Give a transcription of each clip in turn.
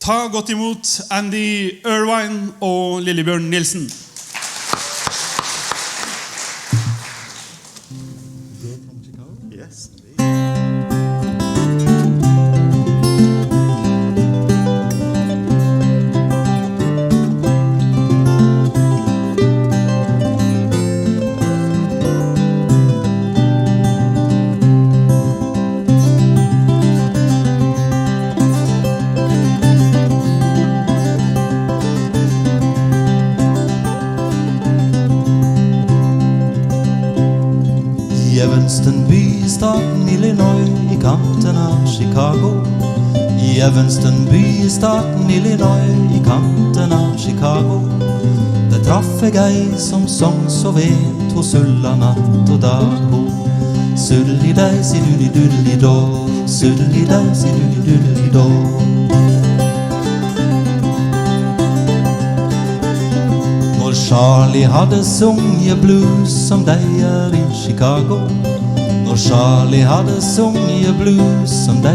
Ta godt imot Andy Irvine og Lillebjørn Nilsen. Evanston by I staten Illinois I kanten av Chicago. I Evanston by I staten Illinois I kanten av Chicago. Der traff jeg ei som sang så vet hos sulla natt og dag ho. Suddeli-dei, si-dudeli-dudeli-då, suddeli-dei, si-dudeli-dudeli-då. Når Charlie hadde sunget blues som de I Chicago. Når Charlie hadde sunget blues som de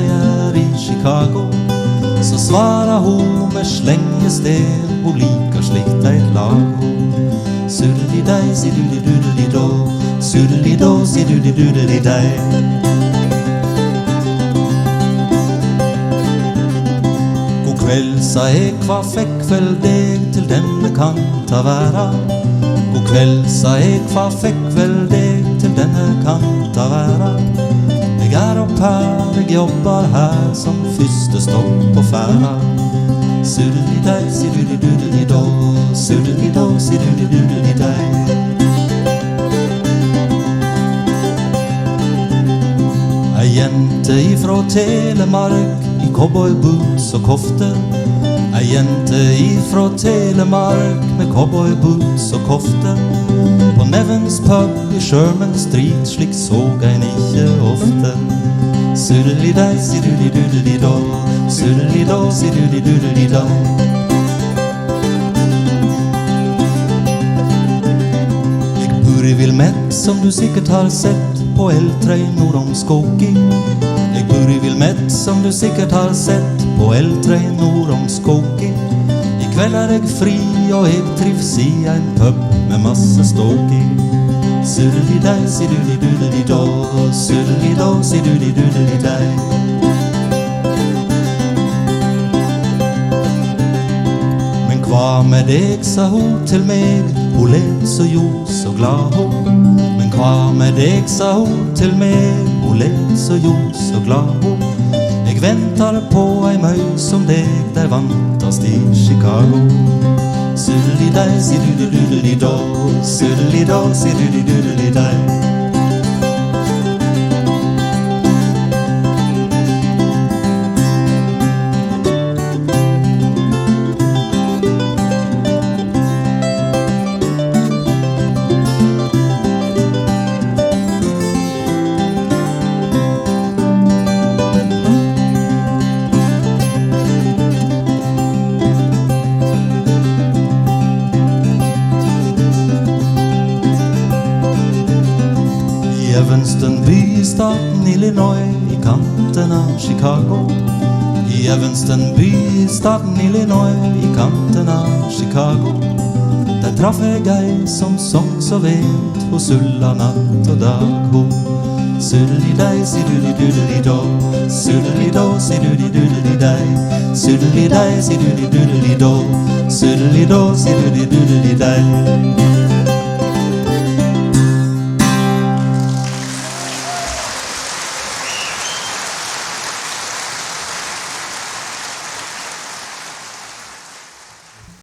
I Chicago, så svarer hun med slengested, hun liker slikt de lag ho. Suddeli-dei, si-dudeli-dudeli-då, suddeli-då, si-dudeli-dudeli-dei. God kveld, sa jeg, hva fikk vel deg til denne kant av verda? God kveld, sa jeg, hva fikk vel deg til denne kant av verda? Jeg opp her, jeg jobber her som første stopp på ferda. Suddeli-dei, si-dudeli-dudeli-då, suddeli-då, si-dudeli-dudeli-dei. Ei jente ifra Telemark I cowboyboots og kofte. Ei jente ifra Telemark med cowboyboots og kofte. På Nevens pub I Sherman Street, slik såg ein ikke ofte. Suddeli-dei, si-dudeli-dudeli-då, suddeli-då, si-dudeli-dudeli-då. Jeg bor I Wilmette, som du sikkert har sett, på L3 nord om Skokie. Jeg bor I Wilmette, som du sikkert har sett, på L3 nord om Skokie. I kveld jeg fri, og jeg trivs I en pub med masse ståk I. Suddeli-dei, si-dudeli-dudeli-då, suddeli-då, si-dudeli-dudeli-dei. Men hva med deg, sa hun til meg, hun led så ljos og glad hun. Men hva med deg, sa hun til meg, hun led så ljos og glad hun. Jeg ventar på ei møy som deg, der vantast I Chicago. Suddeli-dei, si-dudeli-dudeli-då, suddeli-då, si-dudeli-dudeli-dei. Evanston by I staten Illinois I kanten av Chicago. I Evanston by I staten Illinois I kanten av Chicago. Der traff jeg ei som sang så vet hos sulla natt og dag ho. Suddeli-dei, si-dudeli-dudeli-då, suddeli-då, si-dudeli-dudeli-dei. Suddeli-dei, si-dudeli-dudeli-då, suddeli-då, si-dudeli-dudeli-dei.